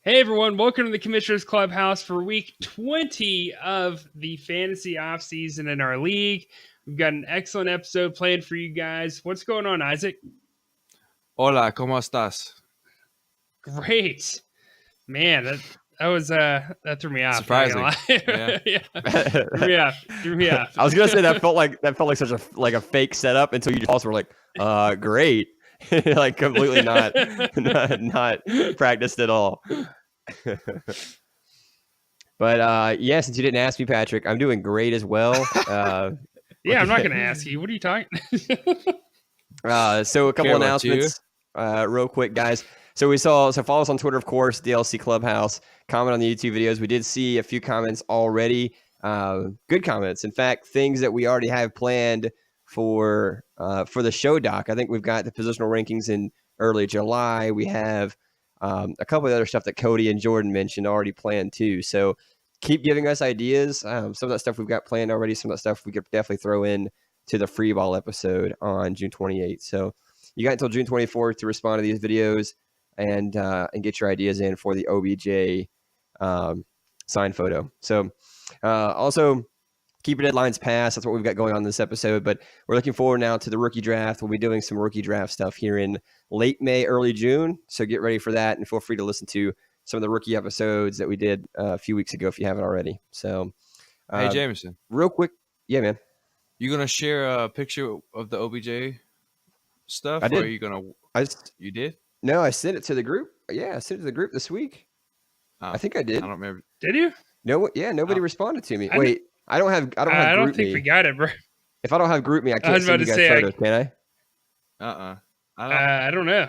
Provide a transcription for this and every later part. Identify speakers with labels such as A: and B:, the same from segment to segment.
A: Hey everyone, welcome to the Commissioner's Clubhouse for week 20 of the fantasy offseason in our league. We've got an excellent episode planned for you guys. What's going on, Isaac?
B: Hola, ¿cómo estás?
A: Great. Man, that threw me off.
B: Surprising.
A: Yeah. Threw me off.
C: I was gonna say that felt like such a fake setup until you just also were like, great. Like completely not practiced at all. But yeah, since you didn't ask me, Patrick, I'm doing great as well.
A: Yeah, I'm not gonna ask you. What are you talking?
C: So a couple announcements, real quick, guys. So follow us on Twitter, of course, DLC Clubhouse. Comment on the YouTube videos. We did see a few comments already. Good comments. In fact, things that we already have planned for the show doc. I think we've got the positional rankings in early July. We have a couple of other stuff that Cody and Jordan mentioned already planned too. So keep giving us ideas. Some of that stuff we've got planned already. Some of that stuff we could definitely throw in to the free ball episode on June 28th. So you got until June 24th to respond to these videos and get your ideas in for the OBJ signed photo. So also keep your deadlines passed. That's what we've got going on in this episode. But we're looking forward now to the rookie draft. We'll be doing some rookie draft stuff here in late May, early June. So get ready for that, and feel free to listen to some of the rookie episodes that we did a few weeks ago if you haven't already. So,
B: hey, Jameson.
C: Real quick. Yeah, man.
B: You going to share a picture of the OBJ stuff?
C: I did.
B: Or are you going to? You did?
C: No, I sent it to the group. Yeah, I sent it to the group this week. I think I did.
B: I don't remember.
A: Did you?
C: No, yeah, nobody responded to me. Wait. I don't have
A: I
C: group
A: don't think
C: me.
A: we got it, bro.
C: If I don't have group me, I can't send you guys photos, can
B: I?
A: I don't know.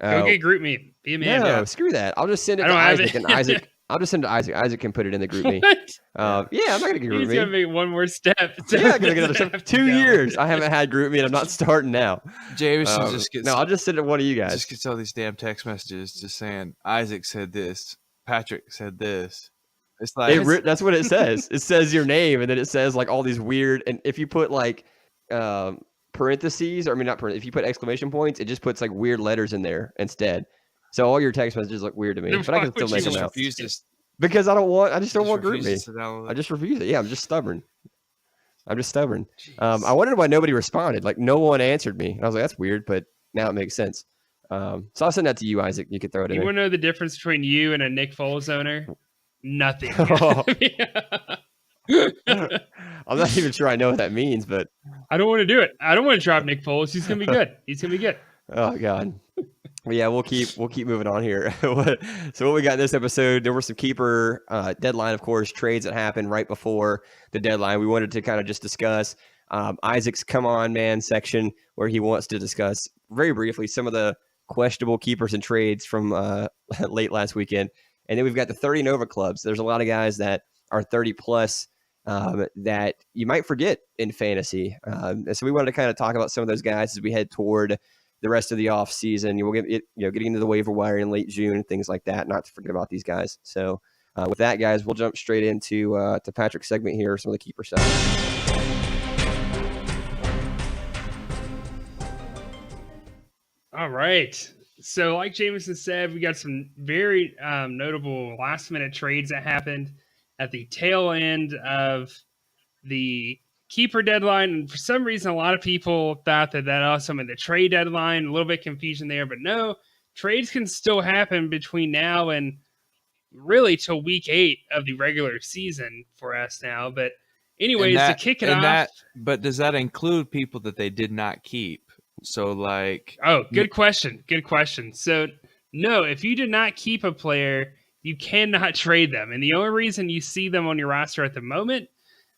A: Go get group me. Be a man.
C: No, screw that. I'll just send it to Isaac, and Isaac. I'll just send it to Isaac. Isaac can put it in the group me. Yeah, I'm not gonna get group me.
A: He's gonna make one more step.
C: Yeah, I'm gonna get another step. 2 years. I haven't had group me, and I'm not starting now.
B: Jameson just gets.
C: No, I'll just send it to one of you guys.
B: Just gets all these damn text messages just saying Isaac said this, Patrick said this. It's like
C: that's what it says. It says your name, and then it says like all these weird. And if you put like parentheses, or I mean not parentheses, if you put exclamation points, it just puts like weird letters in there instead. So all your text messages look weird to me, but I can still make them out. Because I just don't want group me. I just refuse it. Yeah, I'm just stubborn. I wondered why nobody responded. Like no one answered me. And I was like, that's weird, but now it makes sense. So I'll send that to you, Isaac. You can throw it in.
A: You want to know the difference between you and a Nick Foles owner? Nothing. I'm
C: not even sure I know what that means, but
A: I don't want to do it. I don't want to drop Nick Foles. He's gonna be good.
C: Oh God. But yeah, we'll keep moving on here. So what we got in this episode, there were some keeper deadline, of course, trades that happened right before the deadline. We wanted to kind of just discuss Isaac's come on man section, where he wants to discuss very briefly some of the questionable keepers and trades from late last weekend. And then we've got the 30 Nova clubs. There's a lot of guys that are 30 plus that you might forget in fantasy. And so we wanted to kind of talk about some of those guys as we head toward the rest of the off season. We'll get getting into the waiver wire in late June and things like that. Not to forget about these guys. So with that, guys, we'll jump straight into to Patrick's segment here. Some of the keeper stuff.
A: All right. So like Jameson said, we got some very notable last minute trades that happened at the tail end of the keeper deadline. And for some reason, a lot of people thought that also meant the trade deadline, a little bit confusion there, but no, trades can still happen between now and really till week 8 of the regular season for us now. But anyways, to kick it off.
B: But does that include people that they did not keep? So like,
A: good question. So no, if you did not keep a player, you cannot trade them. And the only reason you see them on your roster at the moment,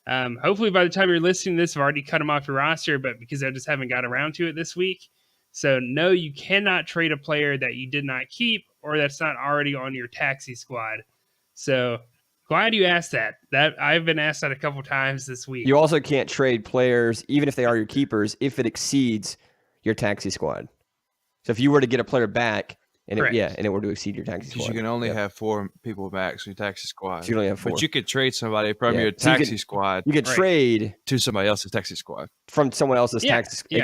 A: hopefully by the time you're listening to this, I've already cut them off your roster, but because I just haven't got around to it this week. So no, you cannot trade a player that you did not keep or that's not already on your taxi squad. So glad you asked that. That I've been asked that a couple times this week.
C: You also can't trade players, even if they are your keepers, if it exceeds your taxi squad. So if you were to get a player back and it were to exceed your taxi squad.
B: Because you can only have 4 people back, so your taxi squad.
C: So you only have 4.
B: But you could trade somebody from your taxi squad.
C: You could trade
B: to somebody else's taxi squad.
C: From someone else's taxi squad. Yeah.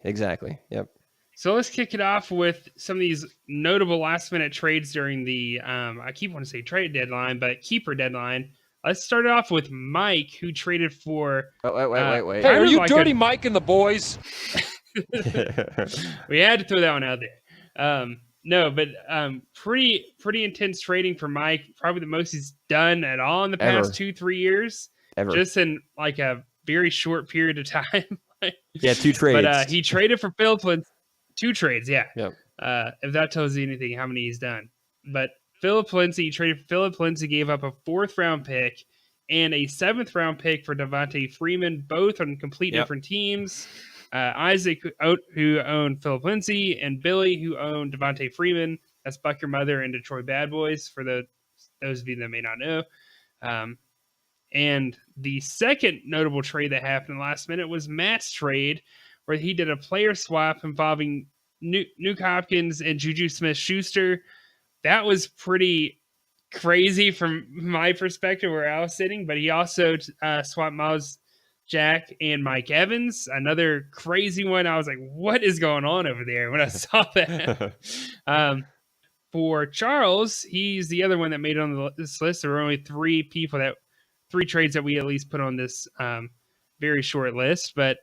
C: Exactly. Yep.
A: So let's kick it off with some of these notable last-minute trades during the I keep wanting to say trade deadline, but keeper deadline. Let's start it off with Mike, who traded for.
C: Wait.
D: Hey, are you Dirty Mike and the boys?
A: We had to throw that one out there. No, but pretty intense trading for Mike. Probably the most he's done at all in the past 2-3 years.
C: Ever.
A: Just in like a very short period of time.
C: Yeah, 2 trades.
A: But he traded for Philip Lindsay. 2 trades, yeah.
C: Yep.
A: If that tells you anything, how many he's done. But Philip Lindsay, he traded for Philip Lindsay, gave up a 4th-round pick and a 7th-round pick for Devontae Freeman, both on complete different teams. Isaac, who owned Philip Lindsay, and Billy, who owned Devontae Freeman. That's Buck Your Mother and Detroit Bad Boys, for those of you that may not know. And the second notable trade that happened last minute was Matt's trade, where he did a player swap involving Nuke Hopkins and Juju Smith-Schuster. That was pretty crazy from my perspective where I was sitting, but he also swapped Miles Jack and Mike Evans, another crazy one. I was like, what is going on over there when I saw that? For Charles, he's the other one that made it on this list. There were only 3 trades that we at least put on this very short list, but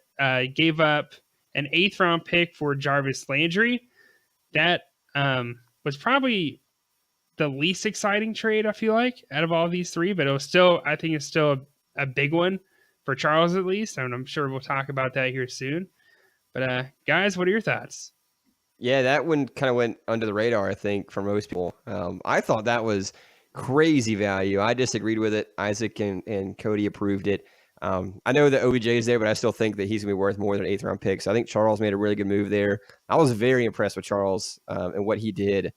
A: gave up an 8th-round pick for Jarvis Landry. That was probably the least exciting trade, I feel like, out of all these 3, but I think it's still a big one for Charles at least, and I'm sure we'll talk about that here soon. But guys, what are your thoughts?
C: Yeah, that one kind of went under the radar, I think, for most people. I thought that was crazy value. I disagreed with it. Isaac and Cody approved it. I know that OBJ is there, but I still think that he's going to be worth more than an 8th-round pick. So I think Charles made a really good move there. I was very impressed with Charles and what he did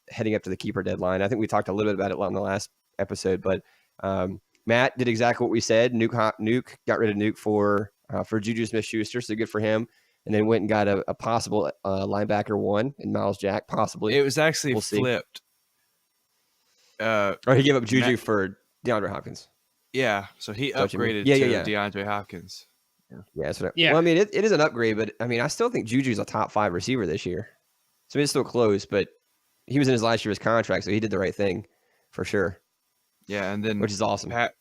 C: heading up to the keeper deadline. I think we talked a little bit about it on the last episode, but Matt did exactly what we said. Nuke got rid of Nuke for Juju Smith-Schuster, so good for him. And then went and got a possible linebacker 1 in Miles Jack, possibly.
B: It was actually flipped.
C: Or he gave up Juju for DeAndre Hopkins.
B: Yeah, so he upgraded to DeAndre Hopkins.
C: Yeah, that's what well, I mean, it is an upgrade, but I mean, I still think Juju's a top 5 receiver this year. So it's still close, but he was in his last year of his contract, so he did the right thing for sure.
B: Yeah, and then
C: which is awesome.
B: Pat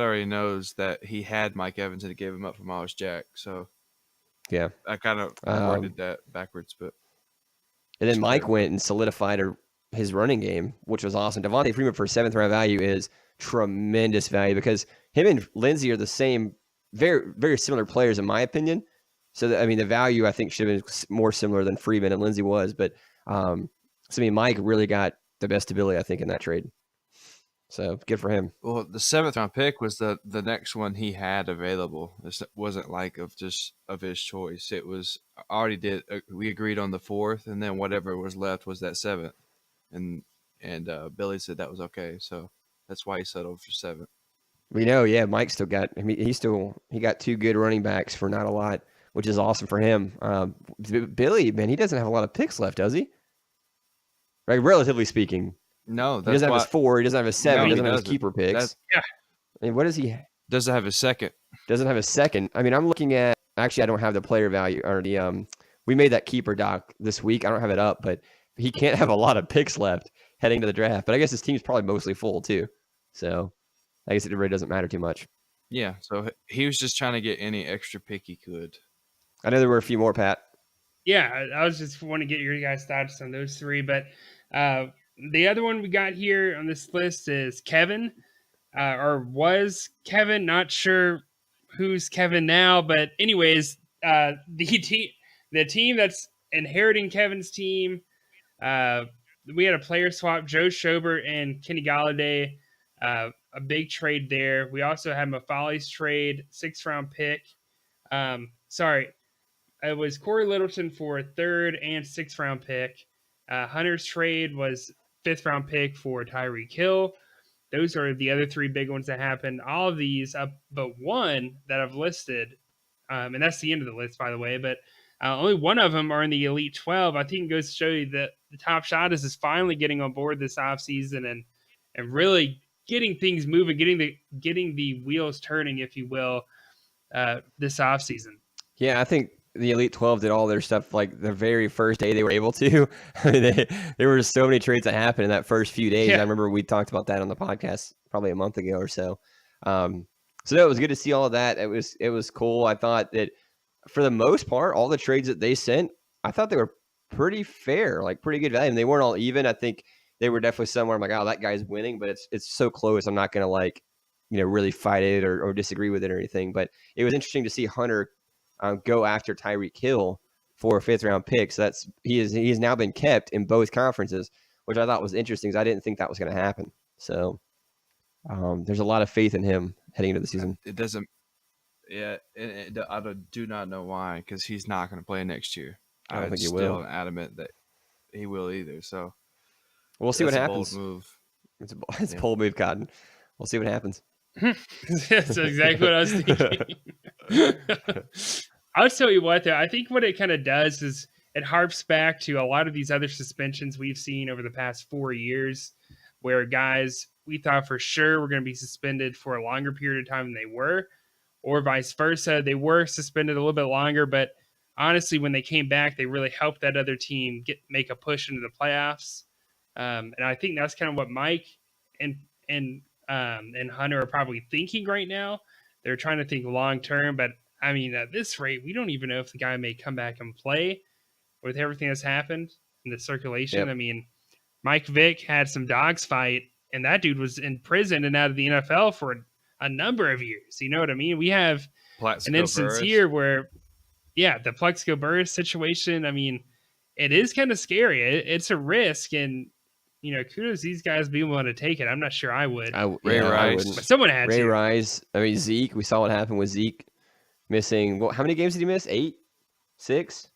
B: already knows that he had Mike Evans and he gave him up for Miles Jack. So
C: yeah,
B: I kind of worded that backwards, but
C: and then Mike went and solidified his running game, which was awesome. Devontae Freeman for 7th-round value is tremendous value because him and Lindsay are the same, very, very similar players in my opinion. So I mean, the value I think should have been more similar than Freeman and Lindsay was, but so I mean, Mike really got the best ability I think in that trade. So good for him.
B: Well, the 7th-round pick was the next one he had available. It wasn't like of his choice. It was we agreed on the 4th, and then whatever was left was that 7th, and Billy said that was okay. So that's why he settled for 7th.
C: We know, yeah. Mike still got. I mean, he got 2 good running backs for not a lot, which is awesome for him. Billy, man, he doesn't have a lot of picks left, does he? Right, relatively speaking.
B: No,
C: he doesn't have his 4. He doesn't have his 7.
B: No,
C: he doesn't have his keeper picks.
A: Yeah.
C: I mean, what does he?
B: Doesn't have his 2nd.
C: Doesn't have his 2nd. I mean, I'm looking at. Actually, I don't have the player value or the. We made that keeper doc this week. I don't have it up, but he can't have a lot of picks left heading to the draft. But I guess his team's probably mostly full too. So I guess it really doesn't matter too much.
B: Yeah. So he was just trying to get any extra pick he could.
C: I know there were a few more, Pat.
A: Yeah, I was just want to get your guys' thoughts on those 3, but. The other one we got here on this list is Kevin, or was Kevin. Not sure who's Kevin now, but anyways, the team that's inheriting Kevin's team. We had a player swap, Joe Schobert and Kenny Galladay, a big trade there. We also had Mafali's trade, 6th-round pick. It was Corey Littleton for a 3rd and 6th-round pick. Hunter's trade was 5th-round pick for Tyreek Hill. Those are the other 3 big ones that happened. All of these, but one that I've listed, and that's the end of the list, by the way, but only one of them are in the Elite 12. I think it goes to show you that the Top Shot is finally getting on board this offseason and really getting things moving, getting the wheels turning, if you will, this offseason.
C: Yeah, I think the Elite 12 did all their stuff like the very first day they were able to. I mean, there were so many trades that happened in that first few days.
A: Yeah.
C: I remember we talked about that on the podcast probably a month ago or so. So it was good to see all of that. It was cool. I thought that for the most part, all the trades that they sent, I thought they were pretty fair, like pretty good value. And they weren't all even. I think they were definitely somewhere I'm like, oh, that guy's winning, but it's so close. I'm not going to like, really fight it or disagree with it or anything. But it was interesting to see Hunter go after Tyreek Hill for a 5th round pick. So he has now been kept in both conferences, which I thought was interesting because I didn't think that was going to happen. So there's a lot of faith in him heading into the season.
B: It doesn't. Yeah, I do not know why, because he's not going to play next year.
C: I don't think he
B: still
C: will.
B: adamant that he will either. So
C: we'll see what
B: that's
C: happens.
B: A bold move.
C: It's a bold move, Cotton. We'll see what happens.
A: That's exactly what I was thinking. I'll tell you what, though. I think what it kind of does is it harps back to a lot of these other suspensions we've seen over the past 4 years, where guys we thought for sure were going to be suspended for a longer period of time than they were, or vice versa. They were suspended a little bit longer, but honestly, when they came back, they really helped that other team make a push into the playoffs. And I think that's kind of what Mike and Hunter are probably thinking right now. They're trying to think long term, but I mean, at this rate, we don't even know if the guy may come back and play with everything that's happened in the circulation.
C: Yep.
A: I mean, Mike Vick had some dogs fight, and that dude was in prison and out of the NFL for a number of years. You know what I mean? We have
B: Plaxico
A: an instance
B: Burress.
A: here where, the Plexico Burress situation, I mean, it is kind of scary. It's a risk, and, kudos to these guys being willing to take it. I'm not sure I would.
B: Ray Rice.
C: wouldn't.
A: But someone had
C: Ray
A: to.
C: Rice. I mean, Zeke. We saw what happened with Zeke missing. How many games did he miss? 8? 6?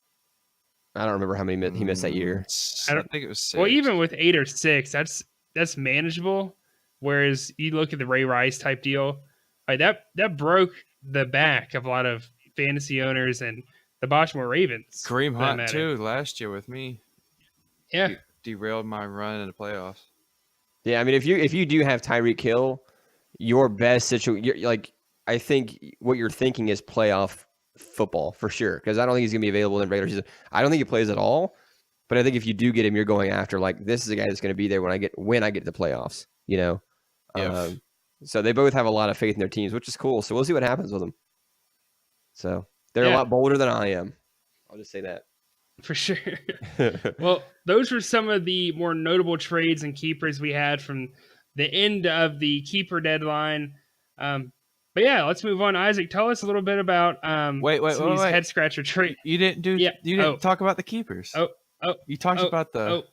C: I don't remember how many he missed that year.
B: I don't think it was 6.
A: Well, even with 8 or 6, that's manageable. Whereas you look at the Ray Rice type deal, like that broke the back of a lot of fantasy owners and the Baltimore Ravens.
B: Kareem Hunt too last year with me.
A: Yeah,
B: He derailed my run in the playoffs.
C: Yeah, I mean, if you do have Tyreek Hill, your best situation, like I think what you're thinking is playoff football for sure, because I don't think he's gonna be available in regular season. I don't think he plays at all, but I think if you do get him, you're going after like this is a guy that's going to be there when I get to the playoffs.
B: Yeah.
C: So they both have a lot of faith in their teams, which is cool. So we'll see what happens with them. So they're a lot bolder than I am. I'll just say that.
A: for sure. Well, those were some of the more notable trades and keepers we had from the end of the keeper deadline. But yeah, let's move on. Isaac, tell us a little bit about
B: wait,
A: these head scratcher trade.
B: You didn't do.
A: Yeah.
B: You didn't talk about the keepers. You talked about the.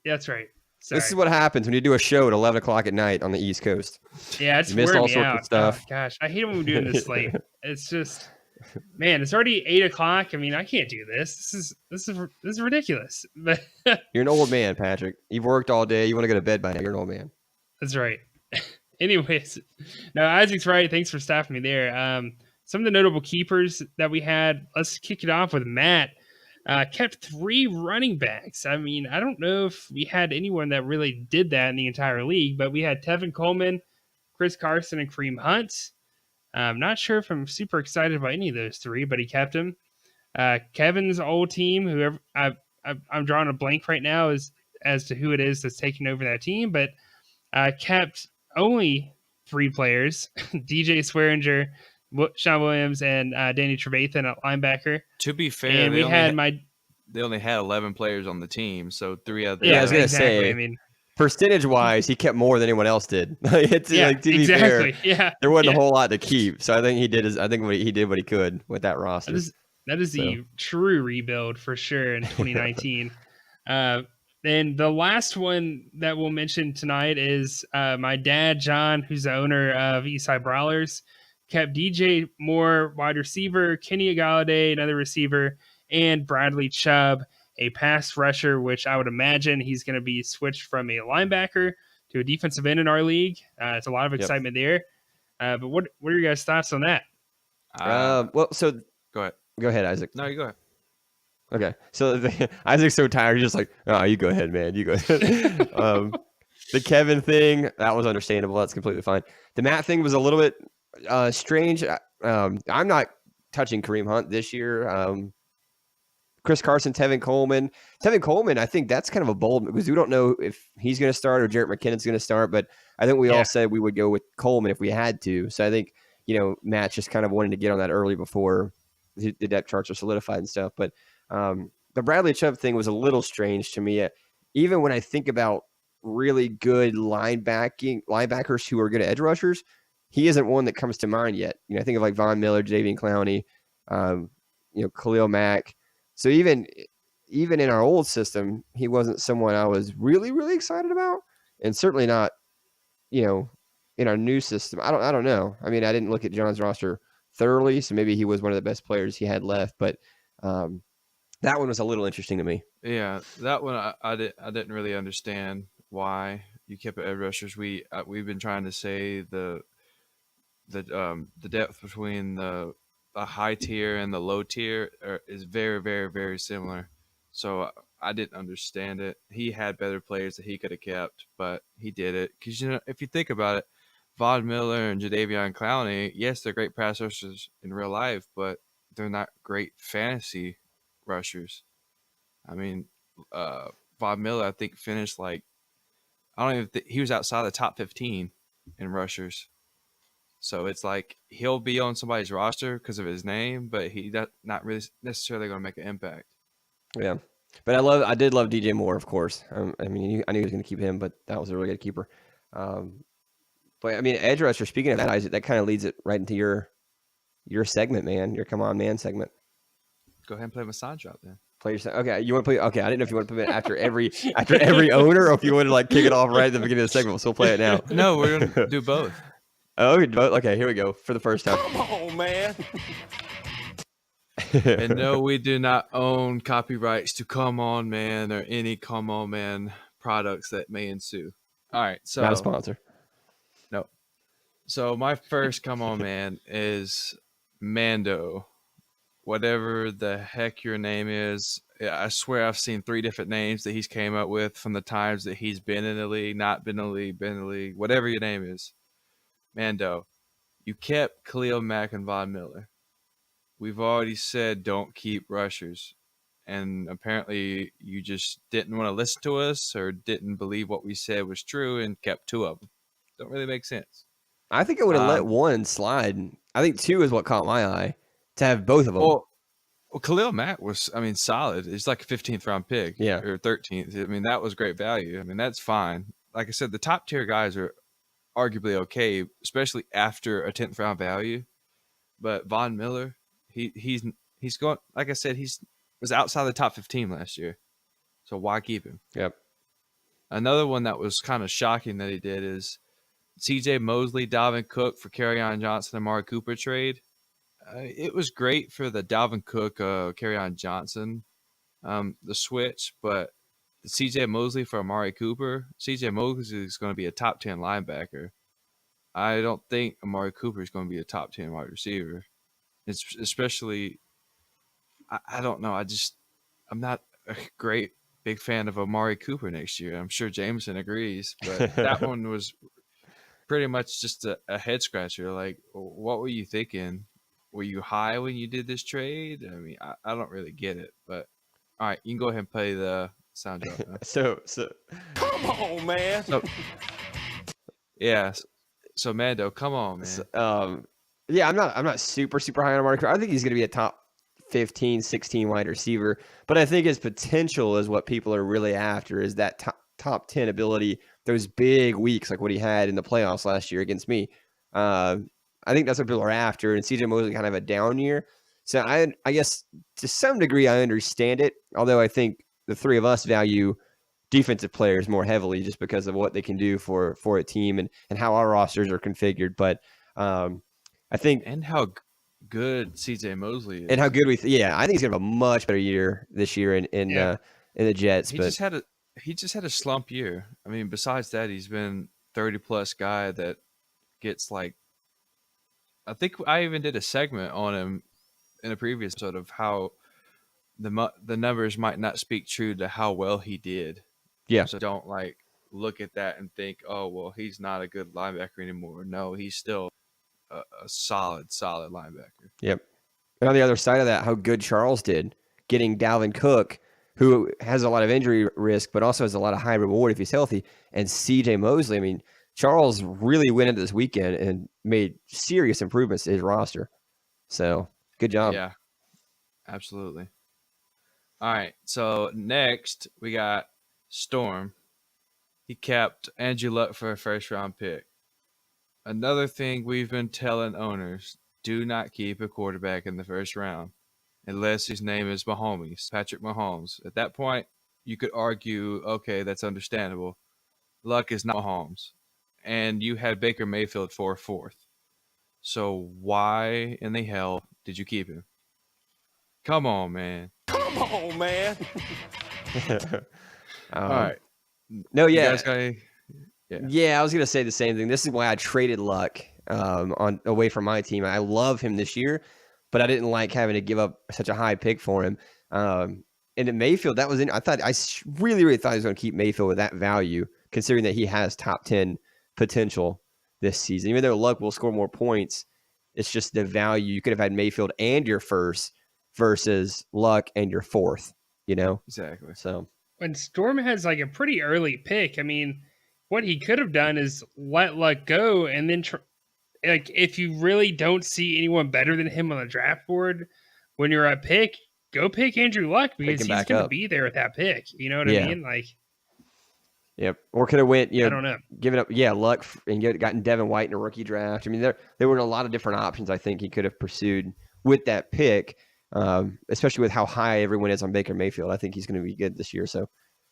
A: That's right. Sorry.
C: This is what happens when you do a show at 11 o'clock at night on the East Coast.
A: Yeah, it's
C: you miss
A: wearing
C: all
A: me
C: sorts
A: out.
C: of stuff.
A: Oh, gosh, I hate it when we're doing this late. It's just, man, it's already 8 o'clock. I mean, I can't do this. This is ridiculous. But
C: You're an old man, Patrick. You've worked all day. You want to go to bed by now. You're an old man.
A: That's right. Anyways, no, Isaac's right. Thanks for staffing me there. Some of the notable keepers that we had. Let's kick it off with Matt. Kept 3 running backs. I mean, I don't know if we had anyone that really did that in the entire league, but we had Tevin Coleman, Chris Carson, and Kareem Hunt. I'm not sure if I'm super excited about any of those 3, but he kept them. Kevin's old team, whoever I'm drawing a blank right now as to who it is that's taking over that team, but kept only 3 players: DJ Swearinger, Sean Williams, and Danny Trevathan at linebacker.
B: To be fair,
A: And
B: they only had 11 players on the team, so 3 of them.
C: Yeah, I was gonna
A: exactly.
C: say,
A: I mean,
C: percentage-wise, he kept more than anyone else did. To be
A: exactly.
C: fair,
A: Yeah,
C: there wasn't a whole lot to keep. So I think he did what he could with that roster.
A: That is the true rebuild for sure in 2019. And the last one that we'll mention tonight is my dad, John, who's the owner of Eastside Brawlers, kept DJ Moore, wide receiver, Kenny Galladay, another receiver, and Bradley Chubb, a pass rusher, which I would imagine he's going to be switched from a linebacker to a defensive end in our league. It's a lot of excitement there. But what are your guys' thoughts on that?
C: Go ahead, Isaac.
B: No, you go ahead.
C: Okay. So Isaac's so tired. He's just like, oh, you go ahead, man. You go ahead. The Kevin thing, that was understandable. That's completely fine. The Matt thing was a little bit strange. I'm not touching Kareem Hunt this year. Chris Carson, Tevin Coleman. Tevin Coleman, I think that's kind of a bold because we don't know if he's going to start or Jarrett McKinnon's going to start, but I think we all said we would go with Coleman if we had to. So I think, Matt just kind of wanted to get on that early before the depth charts are solidified and stuff. But the Bradley Chubb thing was a little strange to me. Even when I think about really good linebackers who are good edge rushers, he isn't one that comes to mind yet. I think of like Von Miller, Jadeveon Clowney, Khalil Mack. So even in our old system, he wasn't someone I was really, really excited about, and certainly not, in our new system. I don't know. I mean, I didn't look at John's roster thoroughly, so maybe he was one of the best players he had left. But that one was a little interesting to me.
B: Yeah, that one I didn't really understand why you kept edge rushers. We've been trying to say the depth between the high tier and the low tier is very, very, very similar. So I didn't understand it. He had better players that he could have kept, but he did it. Because, if you think about it, Von Miller and Jadeveon Clowney, yes, they're great pass rushers in real life, but they're not great fantasy rushers. I mean, Von Miller, I think, finished like, I don't even think he was outside the top 15 in rushers. So it's like he'll be on somebody's roster because of his name, but he's not really necessarily going to make an impact.
C: Yeah, but I did love DJ Moore, of course. I knew he was going to keep him, but that was a really good keeper. But I mean, edge rusher. Speaking of that, Isaac, that kind of leads it right into your segment, man. Your come on, man segment.
B: Go ahead and play massage drop then.
C: Play your okay. You want to play? Okay, I didn't know if you want to play it after every owner, or if you want to like kick it off right at the beginning of the segment. So we'll play it now.
B: No, we're gonna do both.
C: Oh, okay. Here we go for the first time.
D: Come on, man.
B: And no, we do not own copyrights to Come On Man or any Come On Man products that may ensue. All right, so
C: Not a sponsor.
B: No. So my first Come On Man is Mando. Whatever the heck your name is. I swear I've seen 3 different names that he's came up with from the times that he's been in the league, not been in the league, been in the league, whatever your name is. Mando, you kept Khalil Mack and Von Miller. We've already said don't keep rushers. And apparently you just didn't want to listen to us or didn't believe what we said was true and kept 2 of them. Don't really make sense.
C: I think I would have let 1 slide. I think 2 is what caught my eye, to have both of them.
B: Well, Khalil Mack was, solid. It's like a 15th round pick.
C: Yeah.
B: Or 13th. That was great value. that's fine. Like I said, the top tier guys are arguably okay, especially after a 10th round value. But Von Miller, he's going, like I said, was outside the top 15 last year. So why keep him?
C: Yep.
B: Another one that was kind of shocking that he did is CJ Mosley, Dalvin Cook for Kerryon Johnson and Amari Cooper trade. It was great for the Dalvin Cook, Kerryon Johnson, the switch, but the CJ Mosley for Amari Cooper, CJ Mosley is going to be a top 10 linebacker. I don't think Amari Cooper is going to be a top 10 wide receiver. It's especially, I don't know. I'm not a great big fan of Amari Cooper next year. I'm sure Jameson agrees, but that one was pretty much just a head scratcher. Like, what were you thinking? Were you high when you did this trade? I don't really get it, but all right, you can go ahead and play the sound drop now.
C: So
D: Come on, man.
B: Yeah. So Mando, come on, man.
C: Yeah, I'm not super high on Amari Cooper. I think he's going to be a top 15, 16 wide receiver, but I think his potential is what people are really after, is that top 10 ability, those big weeks like what he had in the playoffs last year against me. I think that's what people are after, and CJ Mosley kind of a down year. So I guess to some degree I understand it, although I think the 3 of us value defensive players more heavily just because of what they can do for a team and how our rosters are configured. But I think
B: and how good CJ Mosley is,
C: and how good I think he's gonna have a much better year this year in the Jets.
B: He just had a slump year. Besides that, he's been 30+ guy that gets like. I think I even did a segment on him in a previous episode of how the numbers might not speak true to how well he did.
C: Yeah.
B: So don't look at that and think, oh, well, he's not a good linebacker anymore. No, he's still a solid linebacker.
C: Yep. And on the other side of that, how good Charles did getting Dalvin Cook, who has a lot of injury risk, but also has a lot of high reward if he's healthy, and CJ Mosley. I mean, Charles really went into this weekend and made serious improvements to his roster. So good job.
B: Yeah, absolutely. All right. So next we got Storm. He kept Andrew Luck for a first round pick. Another thing we've been telling owners, do not keep a quarterback in the first round unless his name is Mahomes, Patrick Mahomes. At that point, you could argue, okay, that's understandable. Luck is not Mahomes. And you had Baker Mayfield for a fourth. So why in the hell did you keep him? Come on, man.
D: Come on, man.
B: All right.
C: No,
B: You
C: yeah.
B: guys got any?
C: Yeah, I was gonna say the same thing. This is why I traded Luck on away from my team. I love him this year, but I didn't like having to give up such a high pick for him. And in Mayfield, that was in. I thought really thought he was going to keep Mayfield with that value, considering that he has top 10 potential this season. Even though Luck will score more points, it's just the value. You could have had Mayfield and your first versus Luck and your fourth. You know,
B: Exactly.
C: so
A: when Storm has like a pretty early pick, I mean, what he could have done is let Luck go, and then like if you really don't see anyone better than him on the draft board when you're at pick, go pick Andrew Luck because he's going to be there at that pick. You know what I mean? Like,
C: yep. Or could have went,
A: I don't know,
C: given up, Luck and gotten Devin White in a rookie draft. I mean, there were a lot of different options I think he could have pursued with that pick, especially with how high everyone is on Baker Mayfield. I think he's going to be good this year. So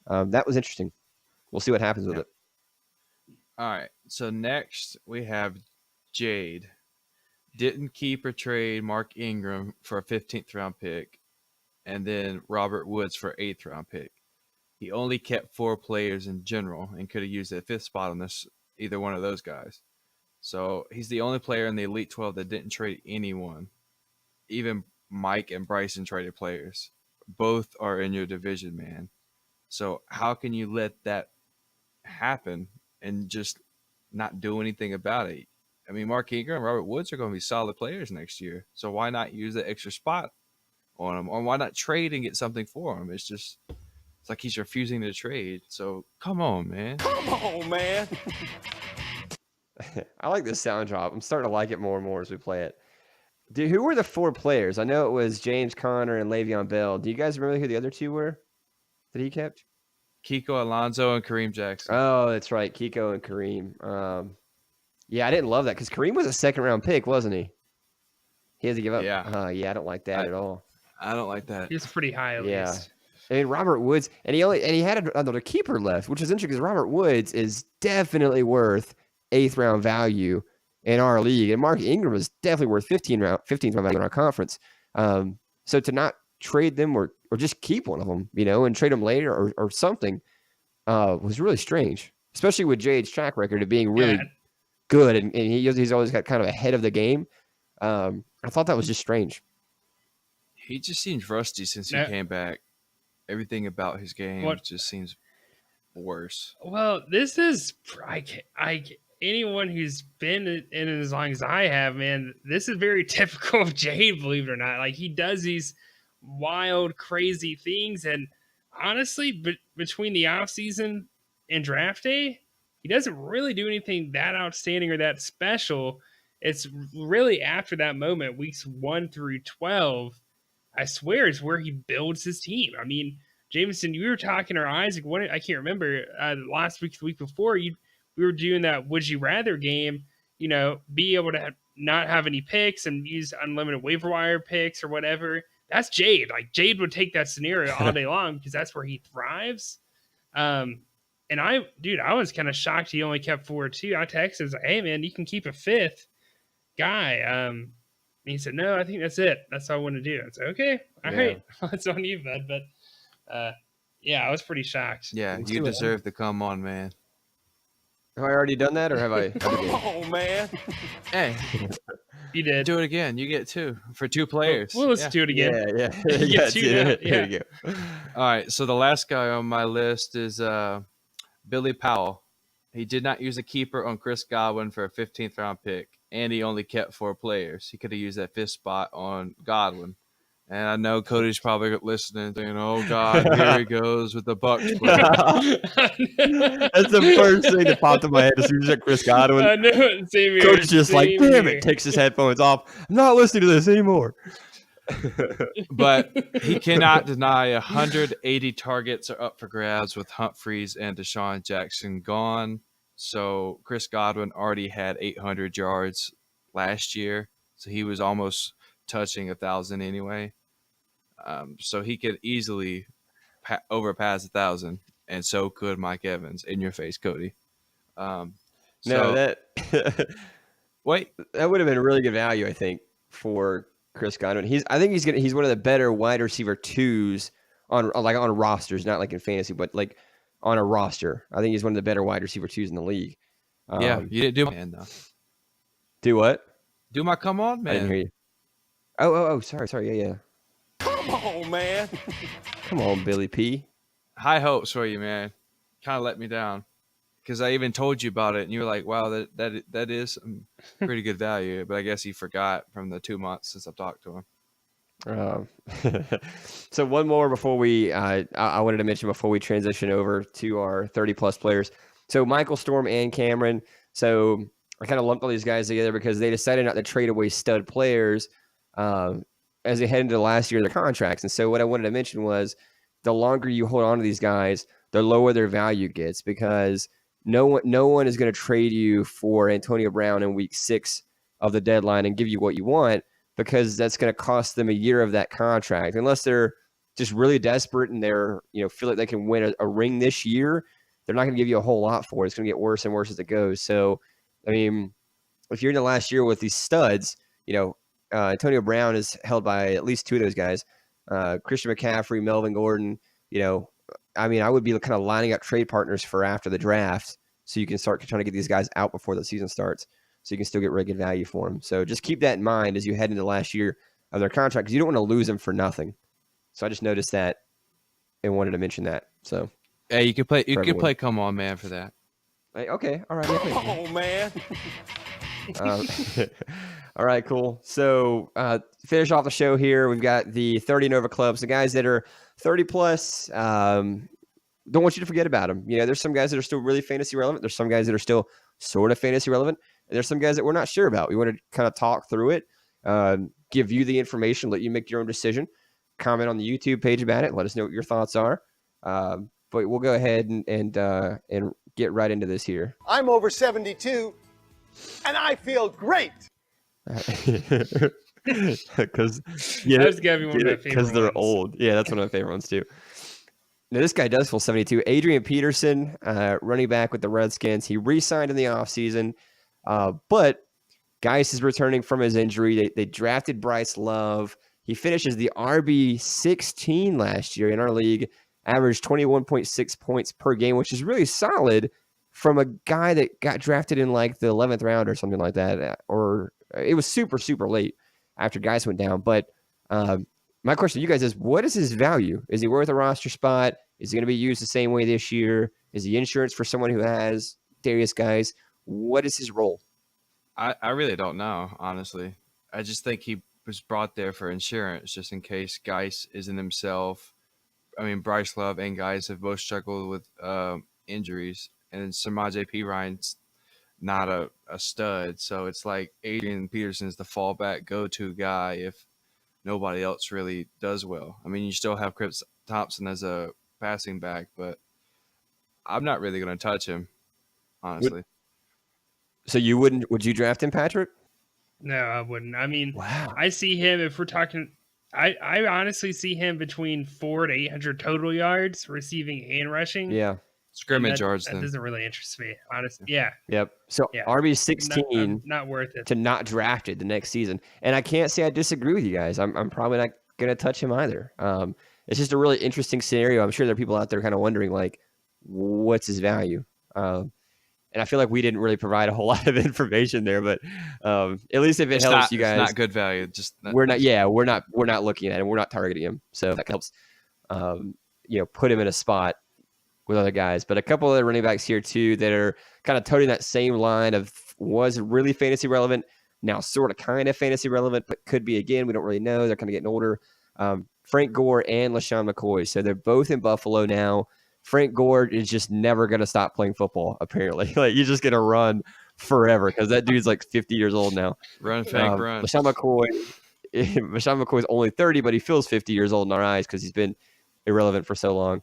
C: that was interesting. We'll see what happens with it.
B: All right. So next we have Jade. Didn't keep or trade Mark Ingram for a 15th round pick, and then Robert Woods for 8th round pick. He only kept 4 players in general and could have used a 5th spot on this either one of those guys. So he's the only player in the Elite 12 that didn't trade anyone. Even Mike and Bryson traded players. Both are in your division, man. So how can you let that happen and just not do anything about it? I mean, Mark Ingram and Robert Woods are going to be solid players next year. So why not use the extra spot on them? Or why not trade and get something for him? It's like he's refusing to trade. So come on, man.
D: Come on, man.
C: I like this sound drop. I'm starting to like it more and more as we play it. Dude, who were the 4 players? I know it was James Conner and Le'Veon Bell. Do you guys remember who the other 2 were that he kept?
B: Kiko Alonso and Kareem Jackson.
C: Oh, that's right. Kiko and Kareem. Yeah, I didn't love that because Kareem was a 2nd-round pick, wasn't he? He had to give up.
B: Yeah.
C: Yeah, I don't like that at all.
B: I don't like that.
A: he's pretty high at least.
C: I mean, Robert Woods, and he had another keeper left, which is interesting because Robert Woods is definitely worth 8th-round value in our league, and Mark Ingram is definitely worth 15th round value in our conference. So to not trade them or just keep one of them, and trade them later or something, was really strange, especially with Jade's track record of being really good, and he's always got kind of ahead of the game. I thought that was just strange.
B: He just seems rusty since he came back. Everything about his game just seems worse.
A: Well, this is anyone who's been in it as long as I have, man, this is very typical of Jade, believe it or not. Like, he does these wild, crazy things, and honestly, between the offseason and draft day, he doesn't really do anything that outstanding or that special. It's really after that moment, weeks 1 through 12, I swear, is where he builds his team. I mean, Jameson, you were talking, or Isaac, I can't remember, last week, the week before, we were doing that would you rather game, be able to not have any picks and use unlimited waiver wire picks or whatever. That's Jade. Like, Jade would take that scenario all day long because that's where he thrives. And I was kind of shocked he only kept 4 too. I texted, like, hey man, you can keep a 5th guy. And he said, no, I think that's it. That's all I want to do. I said, okay, all right, it's on you, bud. But I was pretty shocked.
B: Yeah, you deserve to come on, man.
C: Have I already done that, or have I?
D: Come on, man.
B: Hey,
A: you did.
B: Do it again. You get 2 for 2 players.
A: Well, let's do it again.
C: Yeah.
A: You get 2 now.
C: There you go.
B: All right, so the last guy on my list is Billy Powell. He did not use a keeper on Chris Godwin for a 15th round pick, and he only kept 4 players. He could have used that 5th spot on Godwin. And I know Cody's probably listening, thinking, "Oh God, here he goes with the Bucks player."
C: That's the first thing that popped in my head as soon as you said Chris Godwin.
A: I know it. Same here.
C: Cody's just like,
A: Same
C: damn
A: here.
C: it, takes his headphones off. I'm not listening to this anymore.
B: But he cannot deny 180 targets are up for grabs with Humphreys and Deshaun Jackson gone. So Chris Godwin already had 800 yards last year, so he was almost touching 1,000 anyway. So he could easily overpass 1,000, and so could Mike Evans. In your face, Cody.
C: That
B: Wait,
C: that would have been a really good value, I think, for Chris Godwin. I think he's one of the better wide receiver 2s on rosters, not like in fantasy, but like on a roster. I think he's one of the better wide receiver 2s in the league.
B: Yeah, you didn't do my man though.
C: Do what?
B: Do my come on, man.
C: I didn't hear you. Oh, sorry. Yeah.
D: Come on, man.
C: Come on, Billy P.
B: High hopes for you, man. Kind of let me down because I even told you about it, and you were like, "Wow, that is some pretty good value." But I guess he forgot from the 2 months since I've talked to him.
C: So one more before we, I wanted to mention before we transition over to our 30-plus players. So Michael Storm and Cameron. So I kind of lumped all these guys together because they decided not to trade away stud players as they head into the last year of their contracts. And so what I wanted to mention was the longer you hold on to these guys, the lower their value gets because no one is going to trade you for Antonio Brown in week 6 of the deadline and give you what you want because that's going to cost them a year of that contract. Unless they're just really desperate and they're, feel like they can win a ring this year, they're not going to give you a whole lot for it. It's going to get worse and worse as it goes. So, I mean, if you're in the last year with these studs, Antonio Brown is held by at least 2 of those guys, Christian McCaffrey, Melvin Gordon. I would be kind of lining up trade partners for after the draft so you can start trying to get these guys out before the season starts so you can still get really good value for them. So just keep that in mind as you head into the last year of their contract because you don't want to lose them for nothing. So I just noticed that and wanted to mention that. So
B: hey, you can play come on, man, for that.
C: Okay, all right.
D: Come on, man.
C: All right, cool. So finish off the show here. We've got the 30 and over clubs. The guys that are 30 plus, don't want you to forget about them. There's some guys that are still really fantasy relevant. There's some guys that are still sort of fantasy relevant. And there's some guys that we're not sure about. We want to kind of talk through it, give you the information, let you make your own decision. Comment on the YouTube page about it. Let us know what your thoughts are. But we'll go ahead and get right into this here.
E: I'm over 72, and I feel great.
C: Because
A: That's gotta be one of my favorite
C: because they're
A: ones.
C: old. Yeah, that's one of my favorite ones too. Now this guy does feel 72. Adrian Peterson, running back with the Redskins. He re-signed in the offseason, but Geis is returning from his injury. They drafted Bryce Love. He finishes the RB 16 last year in our league, averaged 21.6 points per game, which is really solid from a guy that got drafted in like the 11th round or something like that, or it was super, super late after guys went down. But my question to you guys is, what is his value? Is he worth a roster spot? Is he going to be used the same way this year? Is he insurance for someone who has Darius Guys? What is his role?
B: I really don't know, honestly. I just think he was brought there for insurance just in case Geis isn't himself. I mean, Bryce Love and Geis have both struggled with injuries. And Samaje Perine not a stud. So it's like Adrian Peterson's the fallback go-to guy if nobody else really does well. I mean, you still have Chris Thompson as a passing back, but I'm not really going to touch him, honestly.
C: So you wouldn't? Would you draft him, Patrick?
A: No, I wouldn't. I mean,
C: Wow.
A: I see him, if we're talking, I honestly see him between 400 to 800 total yards, receiving and rushing.
C: Yeah.
B: Scrimmage yards,
A: That
B: then.
A: doesn't really interest me, honestly. Yeah.
C: Yep. So
A: Yeah.
C: RB 16
A: Not worth it.
C: to not drafted the next season, and I can't say I disagree with you guys. I'm probably not going to touch him either. It's just a really interesting scenario. I'm sure there are people out there kind of wondering, like, what's his value? And I feel like we didn't really provide a whole lot of information there, but at least if it helps you guys,
B: it's not good value. Just
C: we're not looking at him. We're not targeting him. So that helps, put him in a spot with other guys. But a couple of running backs here too that are kind of toting that same line of was really fantasy relevant, now sort of kind of fantasy relevant, but could be again. We don't really know. They're kind of getting older. Frank Gore and LaShawn McCoy. So they're both in Buffalo now. Frank Gore is just never going to stop playing football, apparently. Like, he's just going to run forever because that dude's like 50 years old now.
B: Run, Frank, run.
C: LaShawn McCoy is only 30, but he feels 50 years old in our eyes because he's been irrelevant for so long.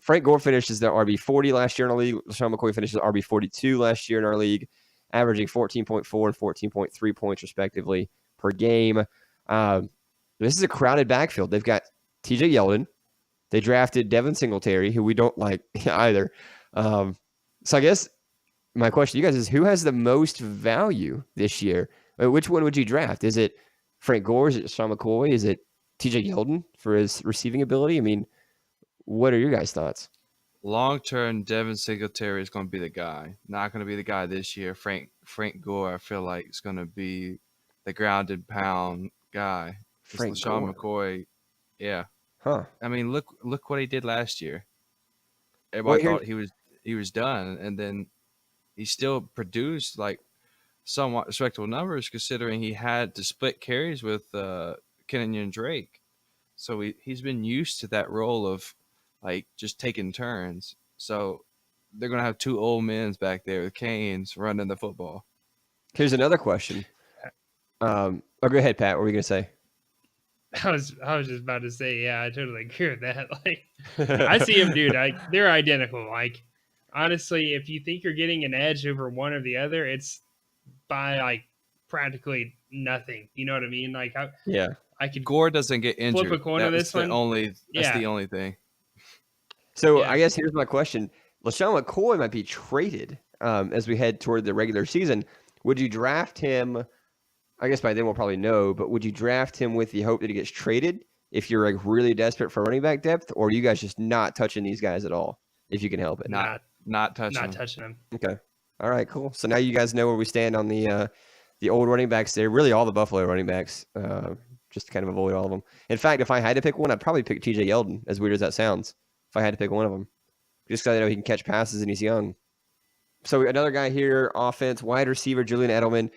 C: Frank Gore finishes their RB 40 last year in our league. LaShawn McCoy finishes RB 42 last year in our league, averaging 14.4 and 14.3 points respectively per game. This is a crowded backfield. They've got TJ Yeldon. They drafted Devin Singletary, who we don't like either. So I guess my question to you guys is, who has the most value this year? Which one would you draft? Is it Frank Gore? Is it LaShawn McCoy? Is it TJ Yeldon for his receiving ability? I mean, what are your guys' thoughts?
B: Long-term, Devin Singletary is going to be the guy. Not going to be the guy this year. Frank Gore, I feel like, is going to be the grounded pound guy.
C: Frank
B: LaShawn
C: Gore.
B: McCoy, yeah.
C: Huh.
B: I mean, look what he did last year. Everybody thought he was done, and then he still produced like somewhat respectable numbers considering he had to split carries with Kenyon Drake. So he's been used to that role of like just taking turns. So they're going to have two old men back there with canes running the football.
C: Here's another question. Go ahead, Pat. What were you going to say?
A: I was just about to say, yeah, I totally agree with that. Like, I see him, dude. They're identical. Like, honestly, if you think you're getting an edge over one or the other, it's by like practically nothing. You know what I mean? Like, I could
B: Gore doesn't get injured.
A: flip a coin on this one.
B: That's the only thing.
C: So I guess here's my question. LaShawn McCoy might be traded as we head toward the regular season. Would you draft him? I guess by then we'll probably know, but would you draft him with the hope that he gets traded if you're like really desperate for running back depth, or are you guys just not touching these guys at all if you can help it?
B: Not touching
A: them.
C: Okay. All right, cool. So now you guys know where we stand on the old running backs there. Really all the Buffalo running backs, just to kind of avoid all of them. In fact, if I had to pick one, I'd probably pick TJ Yeldon, as weird as that sounds, if I had to pick one of them. Just because I know he can catch passes and he's young. So another guy here, offense, wide receiver, Julian Edelman.